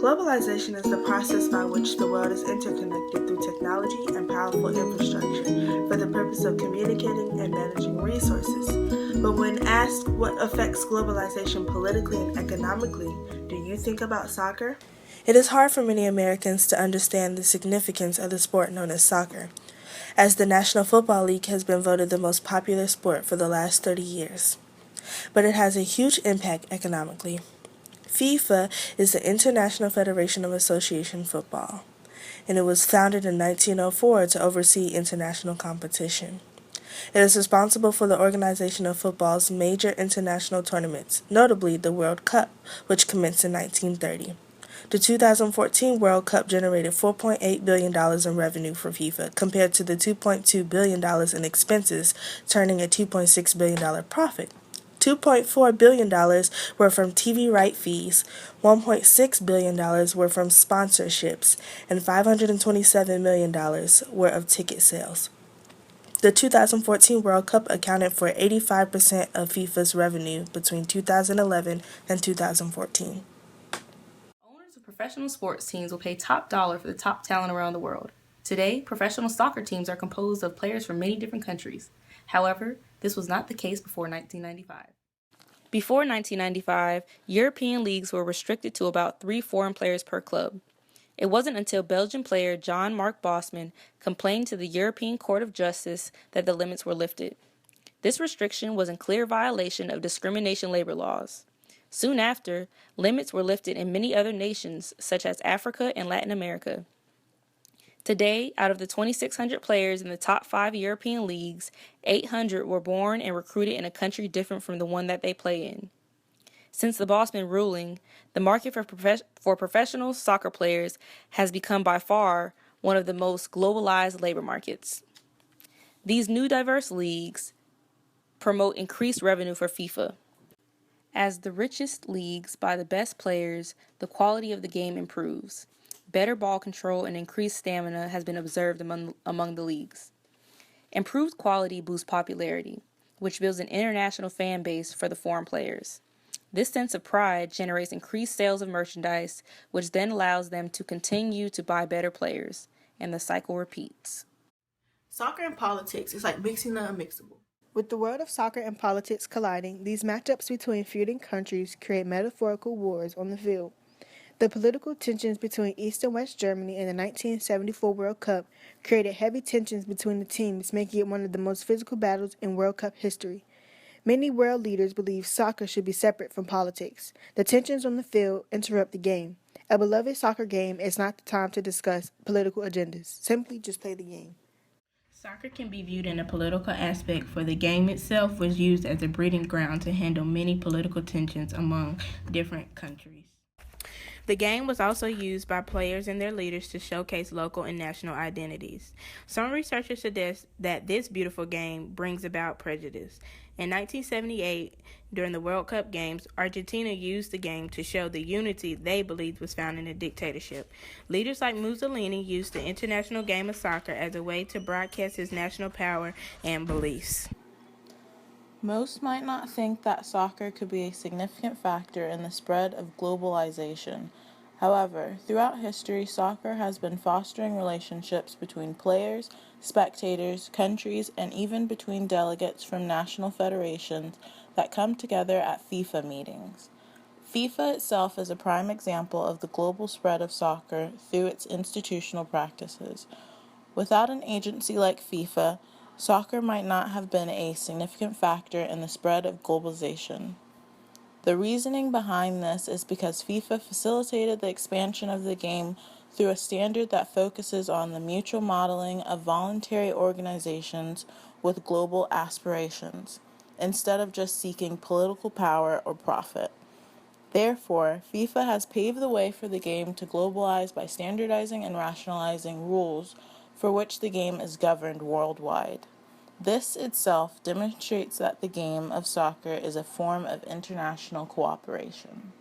Globalization is the process by which the world is interconnected through technology and powerful infrastructure for the purpose of communicating and managing resources. But when asked what affects globalization politically and economically, do you think about soccer? It is hard for many Americans to understand the significance of the sport known as soccer, as the National Football League has been voted the most popular sport for the last 30 years. But it has a huge impact economically. FIFA is the International Federation of Association Football, and it was founded in 1904 to oversee international competition. It is responsible for the organization of football's major international tournaments, notably the World Cup, which commenced in 1930. The 2014 World Cup generated $4.8 billion in revenue for FIFA, compared to the $2.2 billion in expenses, turning a $2.6 billion profit. $2.4 billion were from TV right fees, $1.6 billion were from sponsorships, and $527 million were of ticket sales. The 2014 World Cup accounted for 85% of FIFA's revenue between 2011 and 2014. Owners of professional sports teams will pay top dollar for the top talent around the world. Today, professional soccer teams are composed of players from many different countries. However, this was not the case before 1995. Before 1995, European leagues were restricted to about 3 foreign players per club. It wasn't until Belgian player Jean-Marc Bosman complained to the European Court of Justice that the limits were lifted. This restriction was in clear violation of discrimination labor laws. Soon after, limits were lifted in many other nations, such as Africa and Latin America. Today, out of the 2,600 players in the top 5 European leagues, 800 were born and recruited in a country different from the one that they play in. Since the Bosman ruling, the market for professional soccer players has become by far one of the most globalized labor markets. These new diverse leagues promote increased revenue for FIFA. As the richest leagues buy the best players, the quality of the game improves. Better ball control and increased stamina has been observed among the leagues. Improved quality boosts popularity, which builds an international fan base for the foreign players. This sense of pride generates increased sales of merchandise, which then allows them to continue to buy better players, and the cycle repeats. Soccer and politics is like mixing the unmixable. With the world of soccer and politics colliding, these matchups between feuding countries create metaphorical wars on the field. The political tensions between East and West Germany in the 1974 World Cup created heavy tensions between the teams, making it one of the most physical battles in World Cup history. Many world leaders believe soccer should be separate from politics. The tensions on the field interrupt the game. A beloved soccer game is not the time to discuss political agendas. Simply just play the game. Soccer can be viewed in a political aspect, for the game itself was used as a breeding ground to handle many political tensions among different countries. The game was also used by players and their leaders to showcase local and national identities. Some researchers suggest that this beautiful game brings about prejudice. In 1978, during the World Cup Games, Argentina used the game to show the unity they believed was found in a dictatorship. Leaders like Mussolini used the international game of soccer as a way to broadcast his national power and beliefs. Most might not think that soccer could be a significant factor in the spread of globalization. However, throughout history, soccer has been fostering relationships between players, spectators, countries, and even between delegates from national federations that come together at FIFA meetings. FIFA itself is a prime example of the global spread of soccer through its institutional practices. Without an agency like FIFA, soccer might not have been a significant factor in the spread of globalization. The reasoning behind this is because FIFA facilitated the expansion of the game through a standard that focuses on the mutual modeling of voluntary organizations with global aspirations, instead of just seeking political power or profit. Therefore, FIFA has paved the way for the game to globalize by standardizing and rationalizing rules for which the game is governed worldwide. This itself demonstrates that the game of soccer is a form of international cooperation.